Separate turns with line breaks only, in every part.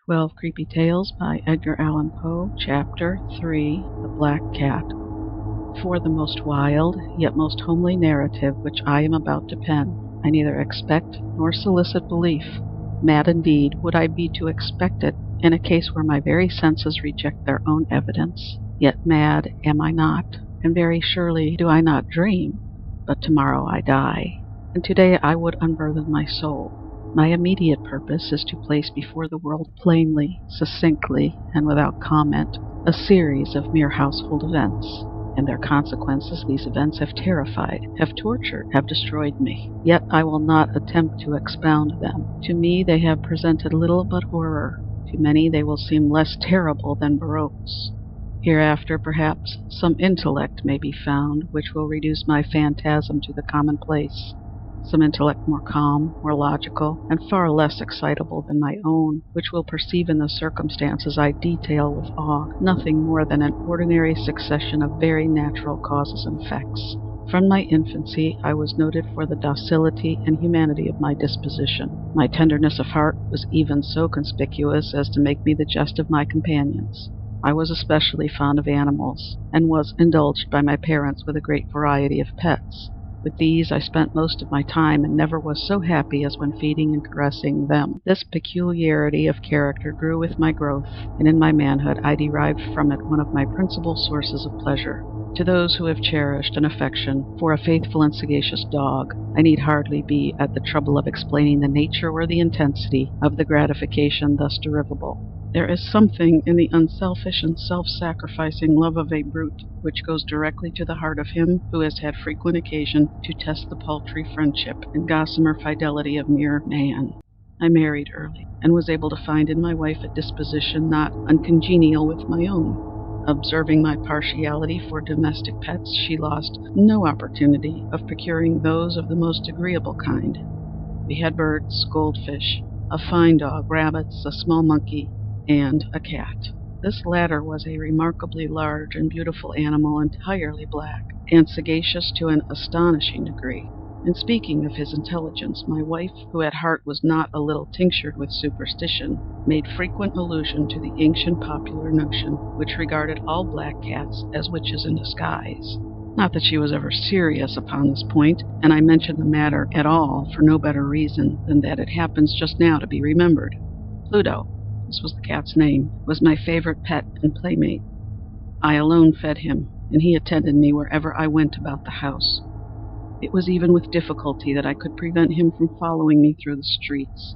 12 Creepy Tales by Edgar Allan Poe, Chapter 3, The Black Cat. For the most wild, yet most homely narrative which I am about to pen, I neither expect nor solicit belief. Mad indeed would I be to expect it in a case where my very senses reject their own evidence. Yet mad am I not, and very surely do I not dream. But tomorrow I die, and today I would unburthen my soul. My immediate purpose is to place before the world plainly, succinctly, and without comment, a series of mere household events, and their consequences. These events have terrified, have tortured, have destroyed me. Yet I will not attempt to expound them. To me they have presented little but horror. To many they will seem less terrible than barroques. Hereafter, perhaps, some intellect may be found which will reduce my phantasm to the commonplace. Some intellect more calm, more logical, and far less excitable than my own, which will perceive in the circumstances I detail with awe nothing more than an ordinary succession of very natural causes and effects. From my infancy I was noted for the docility and humanity of my disposition. My tenderness of heart was even so conspicuous as to make me the jest of my companions. I was especially fond of animals, and was indulged by my parents with a great variety of pets. With these I spent most of my time, and never was so happy as when feeding and caressing them. This peculiarity of character grew with my growth, and in my manhood I derived from it one of my principal sources of pleasure. To those who have cherished an affection for a faithful and sagacious dog, I need hardly be at the trouble of explaining the nature or the intensity of the gratification thus derivable. There is something in the unselfish and self-sacrificing love of a brute which goes directly to the heart of him who has had frequent occasion to test the paltry friendship and gossamer fidelity of mere man. I married early, and was able to find in my wife a disposition not uncongenial with my own. Observing my partiality for domestic pets, she lost no opportunity of procuring those of the most agreeable kind. We had birds, goldfish, a fine dog, rabbits, a small monkey, and a cat. This latter was a remarkably large and beautiful animal, entirely black, and sagacious to an astonishing degree. In speaking of his intelligence, my wife, who at heart was not a little tinctured with superstition, made frequent allusion to the ancient popular notion which regarded all black cats as witches in disguise. Not that she was ever serious upon this point, and I mention the matter at all for no better reason than that it happens just now to be remembered. Pluto, this was the cat's name, was my favorite pet and playmate. I alone fed him, and he attended me wherever I went about the house. It was even with difficulty that I could prevent him from following me through the streets.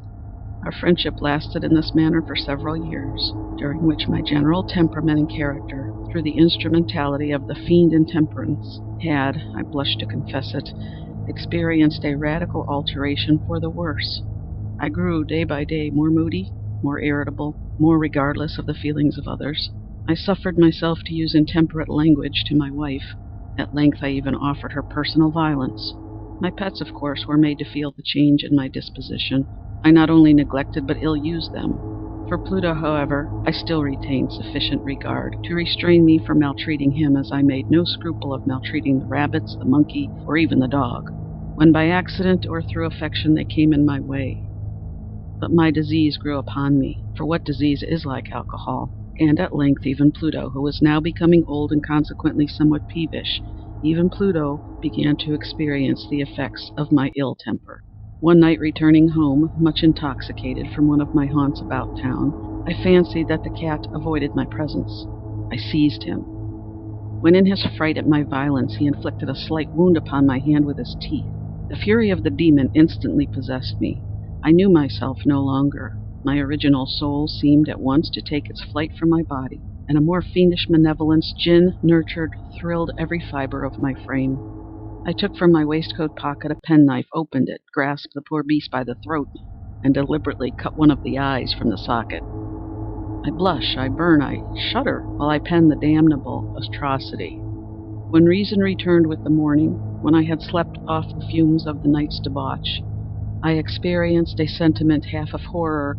Our friendship lasted in this manner for several years, during which my general temperament and character, through the instrumentality of the fiend intemperance, had, I blush to confess it, experienced a radical alteration for the worse. I grew day by day more moody, more irritable, more regardless of the feelings of others. I suffered myself to use intemperate language to my wife. At length I even offered her personal violence. My pets, of course, were made to feel the change in my disposition. I not only neglected but ill-used them. For Pluto, however, I still retained sufficient regard to restrain me from maltreating him, as I made no scruple of maltreating the rabbits, the monkey, or even the dog, when by accident or through affection they came in my way. But my disease grew upon me, for what disease is like alcohol? And at length even Pluto, who was now becoming old and consequently somewhat peevish, even Pluto began to experience the effects of my ill temper. One night, returning home, much intoxicated from one of my haunts about town, I fancied that the cat avoided my presence. I seized him, when in his fright at my violence he inflicted a slight wound upon my hand with his teeth. The fury of the demon instantly possessed me. I knew myself no longer. My original soul seemed at once to take its flight from my body, and a more fiendish malevolence, gin-nurtured, thrilled every fibre of my frame. I took from my waistcoat pocket a penknife, opened it, grasped the poor beast by the throat, and deliberately cut one of the eyes from the socket. I blush, I burn, I shudder, while I pen the damnable atrocity. When reason returned with the morning, when I had slept off the fumes of the night's debauch, I experienced a sentiment half of horror,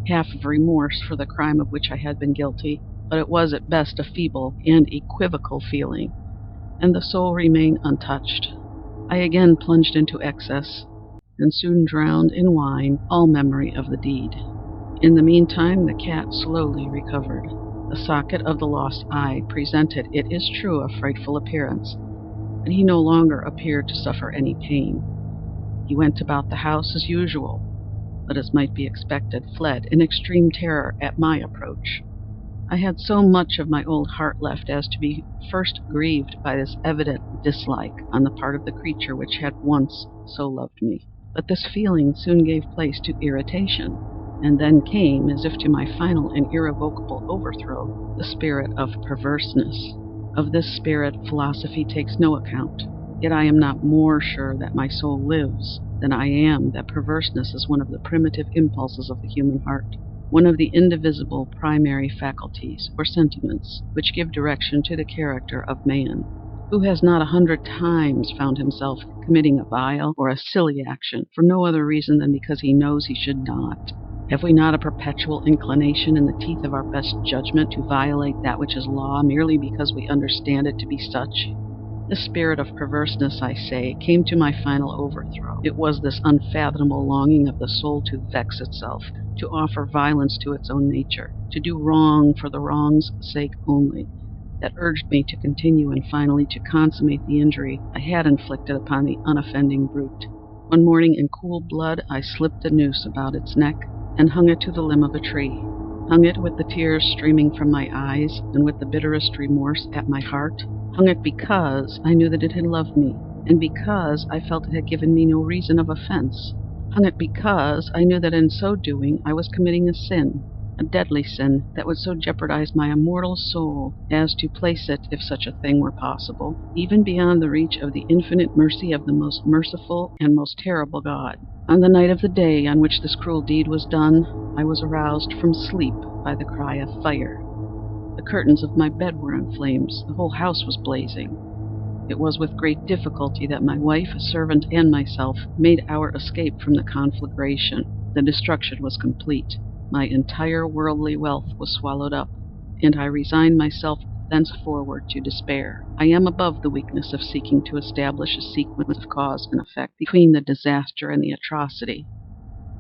half of remorse for the crime of which I had been guilty, but it was at best a feeble and equivocal feeling, and the soul remained untouched. I again plunged into excess, and soon drowned in wine all memory of the deed. In the meantime, the cat slowly recovered. The socket of the lost eye presented, it is true, a frightful appearance, but he no longer appeared to suffer any pain. He went about the house as usual, but, as might be expected, fled in extreme terror at my approach. I had so much of my old heart left as to be first grieved by this evident dislike on the part of the creature which had once so loved me. But this feeling soon gave place to irritation, and then came, as if to my final and irrevocable overthrow, the spirit of perverseness. Of this spirit philosophy takes no account. Yet I am not more sure that my soul lives than I am that perverseness is one of the primitive impulses of the human heart, one of the indivisible primary faculties or sentiments which give direction to the character of man. Who has not 100 times found himself committing a vile or a silly action for no other reason than because he knows he should not? Have we not a perpetual inclination in the teeth of our best judgment to violate that which is law merely because we understand it to be such? The spirit of perverseness, I say, came to my final overthrow. It was this unfathomable longing of the soul to vex itself, to offer violence to its own nature, to do wrong for the wrong's sake only, that urged me to continue and finally to consummate the injury I had inflicted upon the unoffending brute. One morning, in cool blood, I slipped a noose about its neck and hung it to the limb of a tree. Hung it with the tears streaming from my eyes and with the bitterest remorse at my heart. Hung it because I knew that it had loved me, and because I felt it had given me no reason of offense. Hung it because I knew that in so doing I was committing a sin, a deadly sin that would so jeopardize my immortal soul as to place it, if such a thing were possible, even beyond the reach of the infinite mercy of the most merciful and most terrible God. On the night of the day on which this cruel deed was done, I was aroused from sleep by the cry of fire. The curtains of my bed were in flames. The whole house was blazing. It was with great difficulty that my wife, a servant, and myself made our escape from the conflagration. The destruction was complete. My entire worldly wealth was swallowed up, and I resigned myself thenceforward to despair. I am above the weakness of seeking to establish a sequence of cause and effect between the disaster and the atrocity,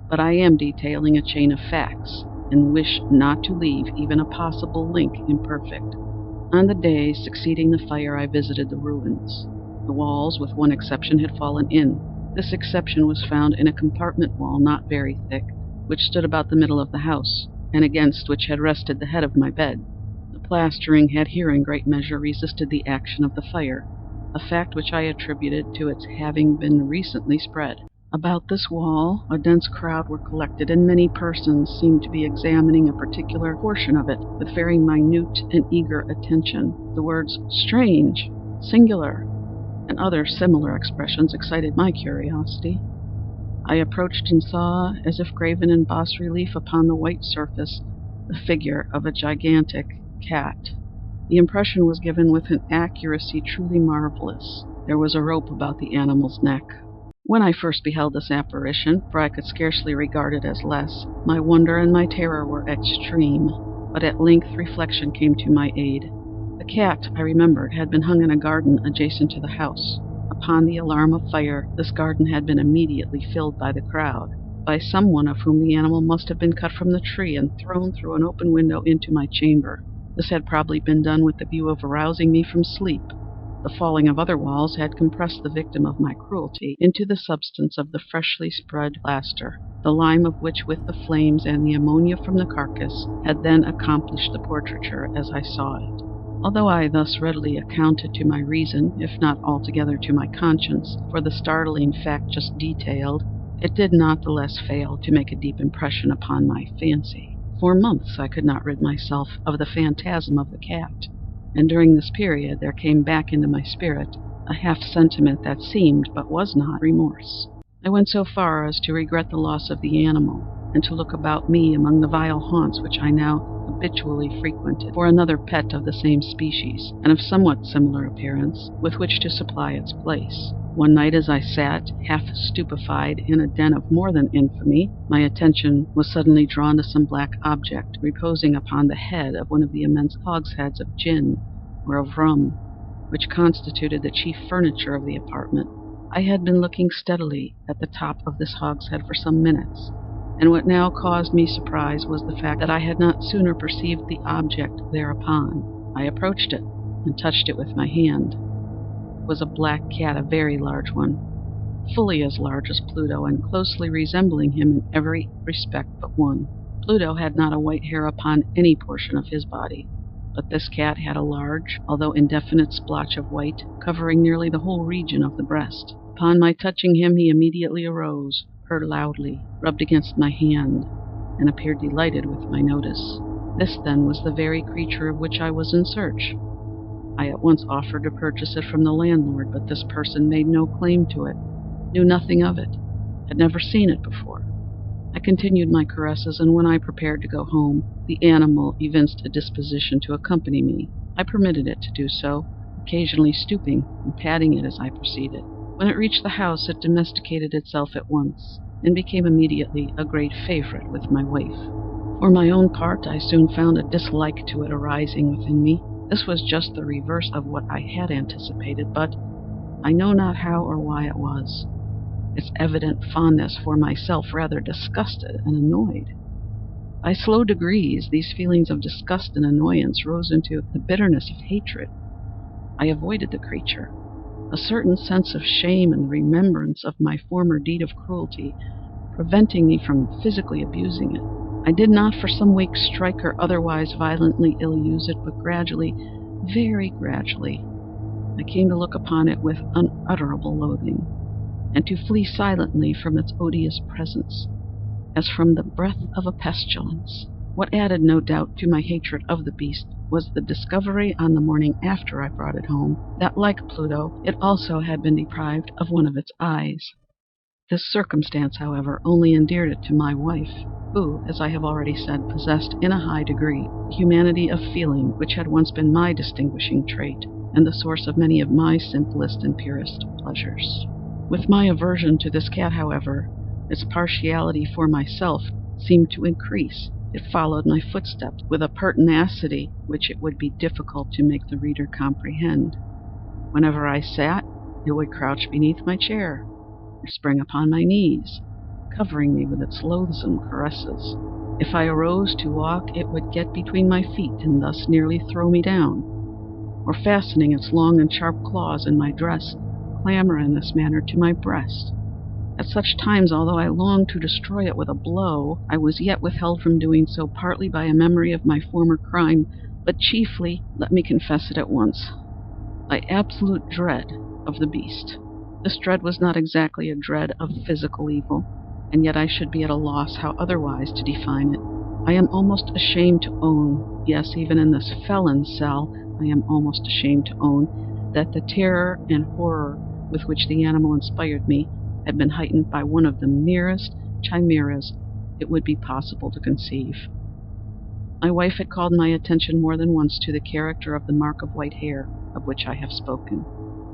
but I am detailing a chain of facts, and wish not to leave even a possible link imperfect. On the day succeeding the fire, I visited the ruins. The walls, with one exception, had fallen in. This exception was found in a compartment wall not very thick, which stood about the middle of the house, and against which had rested the head of my bed. The plastering had here in great measure resisted the action of the fire, a fact which I attributed to its having been recently spread. About this wall a dense crowd were collected, and many persons seemed to be examining a particular portion of it with very minute and eager attention. The words "strange," "singular," and other similar expressions excited my curiosity. I approached and saw, as if graven in bas relief upon the white surface, the figure of a gigantic cat. The impression was given with an accuracy truly marvelous. There was a rope about the animal's neck. When I first beheld this apparition, for I could scarcely regard it as less, my wonder and my terror were extreme. But at length reflection came to my aid. The cat, I remembered, had been hung in a garden adjacent to the house. Upon the alarm of fire, this garden had been immediately filled by the crowd, by some one of whom the animal must have been cut from the tree and thrown through an open window into my chamber. This had probably been done with the view of arousing me from sleep. The falling of other walls had compressed the victim of my cruelty into the substance of the freshly spread plaster, the lime of which, with the flames and the ammonia from the carcass, had then accomplished the portraiture as I saw it. Although I thus readily accounted to my reason, if not altogether to my conscience, for the startling fact just detailed, it did not the less fail to make a deep impression upon my fancy. For months I could not rid myself of the phantasm of the cat, and during this period there came back into my spirit a half-sentiment that seemed, but was not, remorse. I went so far as to regret the loss of the animal, and to look about me among the vile haunts which I now habitually frequented for another pet of the same species, and of somewhat similar appearance, with which to supply its place. One night, as I sat, half stupefied, in a den of more than infamy, my attention was suddenly drawn to some black object reposing upon the head of one of the immense hogsheads of gin or of rum, which constituted the chief furniture of the apartment. I had been looking steadily at the top of this hogshead for some minutes, And what now caused me surprise was the fact that I had not sooner perceived the object thereupon. I approached it and touched it with my hand. It was a black cat, a very large one, fully as large as Pluto, and closely resembling him in every respect but one. Pluto had not a white hair upon any portion of his body, but this cat had a large, although indefinite, splotch of white, covering nearly the whole region of the breast. Upon my touching him, he immediately arose, purred loudly, rubbed against my hand, and appeared delighted with my notice. This, then, was the very creature of which I was in search. I at once offered to purchase it from the landlord, but this person made no claim to it, knew nothing of it, had never seen it before. I continued my caresses, and when I prepared to go home, the animal evinced a disposition to accompany me. I permitted it to do so, occasionally stooping and patting it as I proceeded. When it reached the house, it domesticated itself at once, and became immediately a great favorite with my wife. For my own part, I soon found a dislike to it arising within me. This was just the reverse of what I had anticipated, but I know not how or why it was. Its evident fondness for myself rather disgusted and annoyed. By slow degrees, these feelings of disgust and annoyance rose into the bitterness of hatred. I avoided the creature, a certain sense of shame and the remembrance of my former deed of cruelty preventing me from physically abusing it. I did not for some weeks strike or otherwise violently ill-use it, but gradually, very gradually, I came to look upon it with unutterable loathing, and to flee silently from its odious presence, as from the breath of a pestilence. What added, no doubt, to my hatred of the beast was the discovery on the morning after I brought it home that, like Pluto, it also had been deprived of one of its eyes. This circumstance, however, only endeared it to my wife, who, as I have already said, possessed in a high degree humanity of feeling, which had once been my distinguishing trait, and the source of many of my simplest and purest pleasures. With my aversion to this cat, however, its partiality for myself seemed to increase. It followed my footsteps with a pertinacity which it would be difficult to make the reader comprehend. Whenever I sat, it would crouch beneath my chair, or spring upon my knees, covering me with its loathsome caresses. If I arose to walk, it would get between my feet and thus nearly throw me down, or fastening its long and sharp claws in my dress, clamber in this manner to my breast. At such times, although I longed to destroy it with a blow, I was yet withheld from doing so, partly by a memory of my former crime, but chiefly, let me confess it at once, by absolute dread of the beast. This dread was not exactly a dread of physical evil, and yet I should be at a loss how otherwise to define it. I am almost ashamed to own, yes, even in this felon's cell, I am almost ashamed to own, that the terror and horror with which the animal inspired me had been heightened by one of the merest chimeras it would be possible to conceive. My wife had called my attention more than once to the character of the mark of white hair of which I have spoken,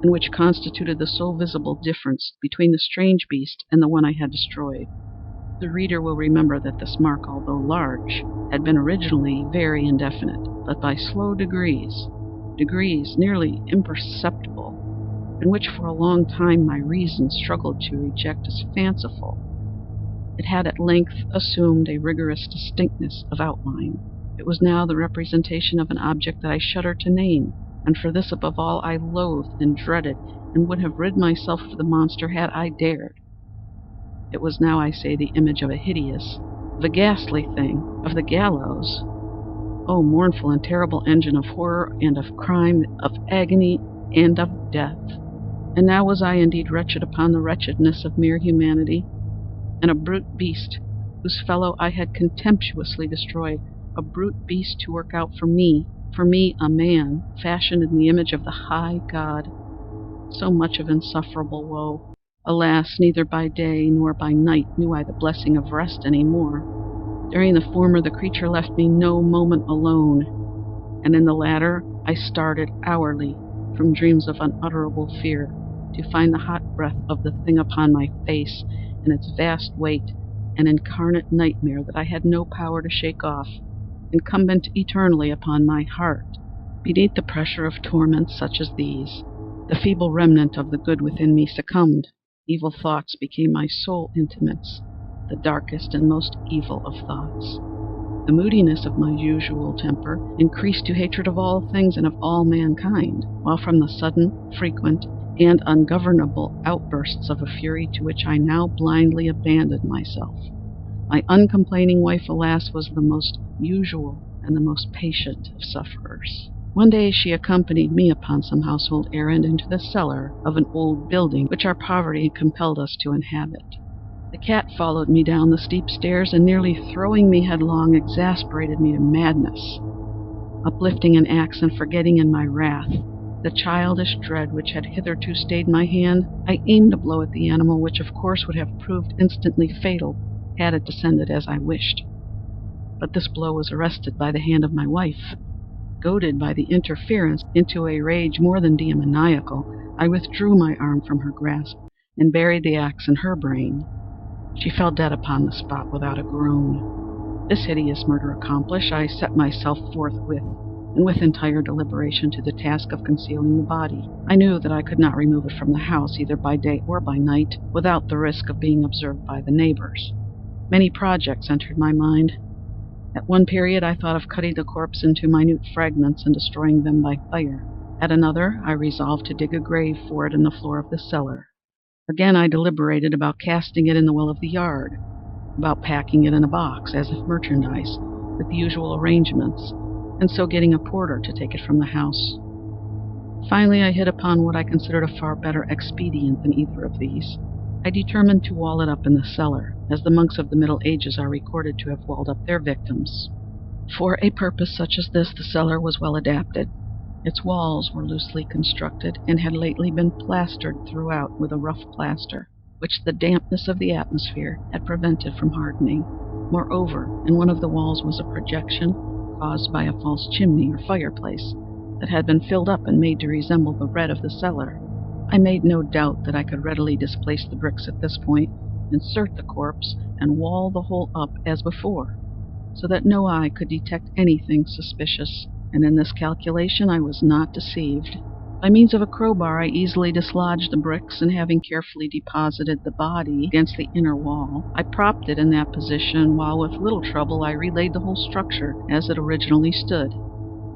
and which constituted the sole visible difference between the strange beast and the one I had destroyed. The reader will remember that this mark, although large, had been originally very indefinite, but by slow degrees nearly imperceptible, and which for a long time my reason struggled to reject as fanciful, it had at length assumed a rigorous distinctness of outline. It was now the representation of an object that I shudder to name, and for this above all I loathed and dreaded, and would have rid myself of the monster had I dared. It was now, I say, the image of a hideous, of a ghastly thing, of the gallows. O mournful and terrible engine of horror and of crime, of agony and of death! And now was I indeed wretched upon the wretchedness of mere humanity, and a brute beast whose fellow I had contemptuously destroyed, a brute beast to work out for me, a man, fashioned in the image of the high God, so much of insufferable woe. Alas, neither by day nor by night knew I the blessing of rest any more. During the former, the creature left me no moment alone, and in the latter I started hourly from dreams of unutterable fear, to find the hot breath of the thing upon my face, and its vast weight, an incarnate nightmare that I had no power to shake off, incumbent eternally upon my heart. Beneath the pressure of torments such as these, the feeble remnant of the good within me succumbed. Evil thoughts became my sole intimates. the darkest and most evil of thoughts. The moodiness of my usual temper increased to hatred of all things and of all mankind, while from the sudden, frequent, and ungovernable outbursts of a fury to which I now blindly abandoned myself, my uncomplaining wife, alas, was the most usual and the most patient of sufferers. One day she accompanied me upon some household errand into the cellar of an old building which our poverty compelled us to inhabit. The cat followed me down the steep stairs, and nearly throwing me headlong, exasperated me to madness. Uplifting an axe and forgetting in my wrath the childish dread which had hitherto stayed my hand, I aimed a blow at the animal, which of course would have proved instantly fatal had it descended as I wished. But this blow was arrested by the hand of my wife. Goaded by the interference into a rage more than demoniacal, I withdrew my arm from her grasp and buried the axe in her brain. She fell dead upon the spot without a groan. This hideous murder accomplished, I set myself forthwith, and with entire deliberation, to the task of concealing the body. I knew that I could not remove it from the house, either by day or by night, without the risk of being observed by the neighbors. Many projects entered my mind. At one period I thought of cutting the corpse into minute fragments and destroying them by fire. At another I resolved to dig a grave for it in the floor of the cellar. Again I deliberated about casting it in the well of the yard, about packing it in a box as if merchandise, with the usual arrangements, and so getting a porter to take it from the house. Finally I hit upon what I considered a far better expedient than either of these. I determined to wall it up in the cellar, as the monks of the Middle Ages are recorded to have walled up their victims. For a purpose such as this the cellar was well adapted. Its walls were loosely constructed, and had lately been plastered throughout with a rough plaster, which the dampness of the atmosphere had prevented from hardening. Moreover, in one of the walls was a projection caused by a false chimney or fireplace that had been filled up and made to resemble the red of the cellar. I made no doubt that I could readily displace the bricks at this point, insert the corpse, and wall the whole up as before, so that no eye could detect anything suspicious. And in this calculation I was not deceived. By means of a crowbar I easily dislodged the bricks, and having carefully deposited the body against the inner wall, I propped it in that position, while with little trouble I relaid the whole structure as it originally stood.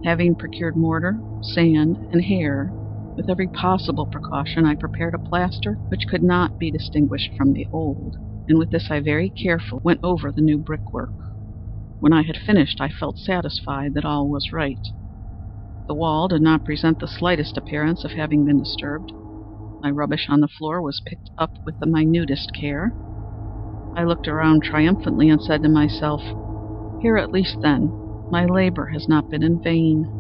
Having procured mortar, sand, and hair, with every possible precaution I prepared a plaster which could not be distinguished from the old, and with this I very carefully went over the new brickwork. When I had finished, I felt satisfied that all was right. The wall did not present the slightest appearance of having been disturbed. My rubbish on the floor was picked up with the minutest care. I looked around triumphantly and said to myself, "Here at least, then, my labor has not been in vain."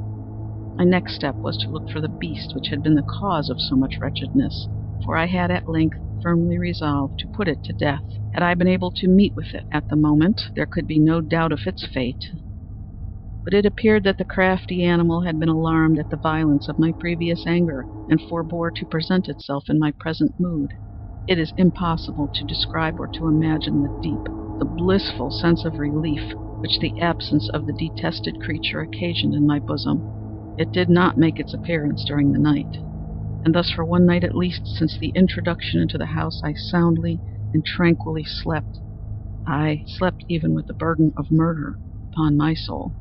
My next step was to look for the beast which had been the cause of so much wretchedness, for I had at length firmly resolved to put it to death. Had I been able to meet with it at the moment, there could be no doubt of its fate. But it appeared that the crafty animal had been alarmed at the violence of my previous anger, and forbore to present itself in my present mood. It is impossible to describe or to imagine the deep, the blissful sense of relief which the absence of the detested creature occasioned in my bosom. It did not make its appearance during the night, and thus for one night at least since the introduction into the house I soundly and tranquilly slept. I slept even with the burden of murder upon my soul.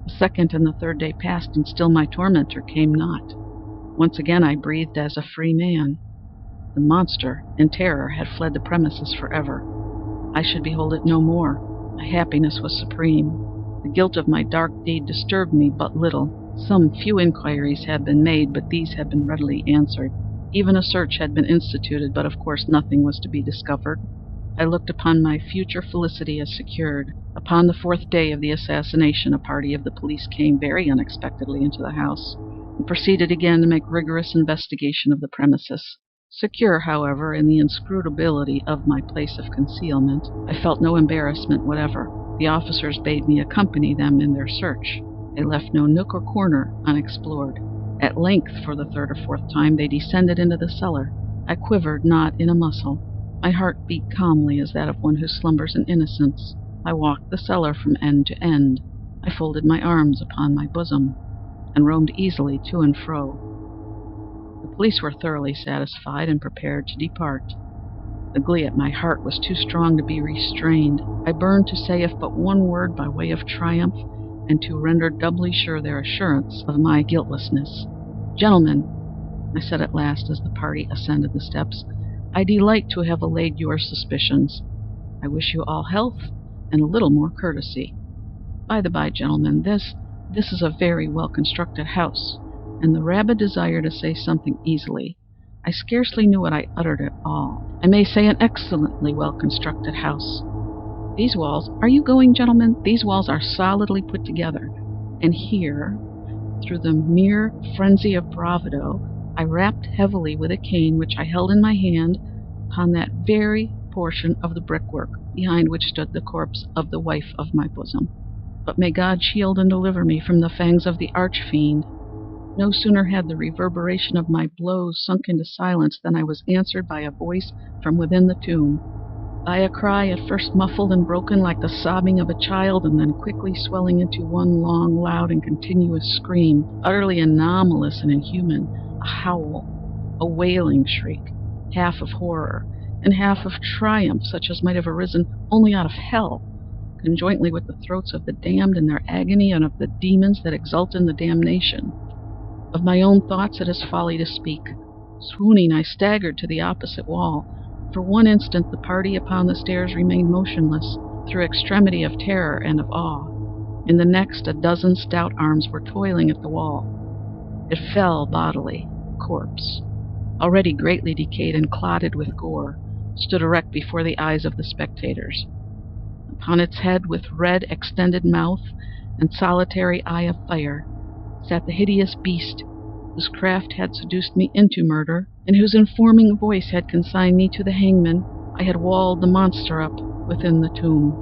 The second and the third day passed, and still my tormentor came not. Once again I breathed as a free man. The monster, in terror, had fled the premises forever. I should behold it no more. My happiness was supreme. The guilt of my dark deed disturbed me but little. Some few inquiries had been made, but these had been readily answered. Even a search had been instituted, but of course nothing was to be discovered. I looked upon my future felicity as secured. Upon the fourth day of the assassination, a party of the police came very unexpectedly into the house, and proceeded again to make rigorous investigation of the premises. Secure, however, in the inscrutability of my place of concealment, I felt no embarrassment whatever. The officers bade me accompany them in their search. They left no nook or corner unexplored. At length, for the third or fourth time, they descended into the cellar. I quivered not in a muscle. My heart beat calmly as that of one who slumbers in innocence. I walked the cellar from end to end. I folded my arms upon my bosom, and roamed easily to and fro. The police were thoroughly satisfied and prepared to depart. The glee at my heart was too strong to be restrained. I burned to say if but one word by way of triumph, and to render doubly sure their assurance of my guiltlessness. "Gentlemen," I said at last as the party ascended the steps, "I delight to have allayed your suspicions. I wish you all health and a little more courtesy. By the by, gentlemen, this is a very well-constructed house," and the rabid desire to say something easily. I scarcely knew what I uttered at all. I may say an excellently well-constructed house. These walls, are you going, gentlemen? These walls are solidly put together. And here, through the mere frenzy of bravado, I rapped heavily with a cane which I held in my hand upon that very portion of the brickwork behind which stood the corpse of the wife of my bosom. But may God shield and deliver me from the fangs of the arch-fiend! No sooner had the reverberation of my blows sunk into silence than I was answered by a voice from within the tomb, by a cry at first muffled and broken like the sobbing of a child, and then quickly swelling into one long, loud, and continuous scream, utterly anomalous and inhuman, a howl, a wailing shriek, half of horror and half of triumph, such as might have arisen only out of hell, conjointly with the throats of the damned in their agony and of the demons that exult in the damnation. Of my own thoughts it is folly to speak. Swooning, I staggered to the opposite wall. For one instant the party upon the stairs remained motionless, through extremity of terror and of awe. In the next, a dozen stout arms were toiling at the wall. It fell bodily. A corpse, already greatly decayed and clotted with gore, stood erect before the eyes of the spectators. Upon its head, with red, extended mouth and solitary eye of fire, sat the hideous beast whose craft had seduced me into murder, and whose informing voice had consigned me to the hangman. I had walled the monster up within the tomb.